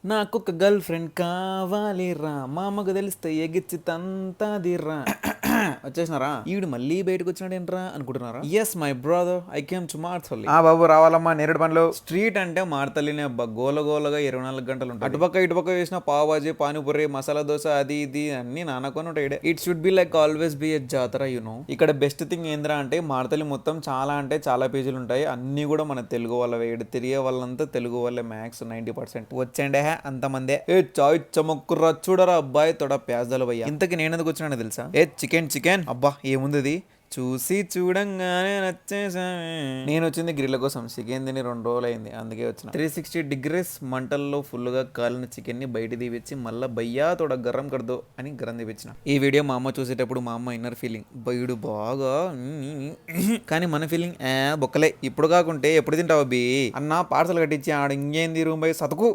నాకొక girl friend కావాలిరా మామకు తెలిస్తే ఎగిచ్చి తంతాదిరా వచ్చేసినారా ఈడు మళ్ళీ బయటకు వచ్చినాడు ఏంట్రా అనుకుంటున్నారా yes my brother I came to మార్తల్లి బాబు రావాలమ్మా నేరేడు పండ్లు. స్ట్రీట్ అంటే మార్తల్లినే అబ్బా గోలగోలగా 24 గంటలు ఉంటాయి అటుపక్క ఇటుపక్క వేసిన పావుబాజీ పానీపూరి మసాలా దోశ అది ఇది అన్ని నానకొని ఉంటాయి it should be like always be ఎ జాతర యూనో ఇక్కడ బెస్ట్ థింగ్ ఏంద్రా అంటే మార్తల్లి మొత్తం చాలా అంటే చాలా పేజీలు ఉంటాయి అన్ని కూడా మన తెలుగు వాళ్ళవే ఇక్కడ తిరిగే వాళ్ళంతా తెలుగు వాళ్ళే మ్యాక్స్ 90% వచ్చండే అంతమందే ఏ చాయ్ చమక్కుర్రా చూడరా అబ్బాయి తోడ ప్యాజాలు భయ్యా ఇంతకి నేను ఎందుకు వచ్చినా తెలుసా ఏ చికెన్ అబ్బా ఏముంది చూసి చూడంగానే నచ్చేసామే నేను వచ్చింది గ్రిల్ల కోసం చికెన్ తిని 2 రోజులు అయింది అందుకే వచ్చిన 360 డిగ్రీస్ మంటల్లో ఫుల్ గా కాలిన చికెన్ ని బయట తీపిచ్చి మళ్ళీ బయ్యా తోడ గర్రం కడదో అని గరం తీపిచ్చిన ఈ వీడియో మా అమ్మ చూసేటప్పుడు మా అమ్మ ఇన్నర్ ఫీలింగ్ బయడు బాగా కానీ మన ఫీలింగ్ బొక్కలే ఇప్పుడు కాకుంటే ఎప్పుడు తింటావు బి అన్న పార్సల్ కట్టించి ఆడ ఇంకేంది రూమ్ బై సతకు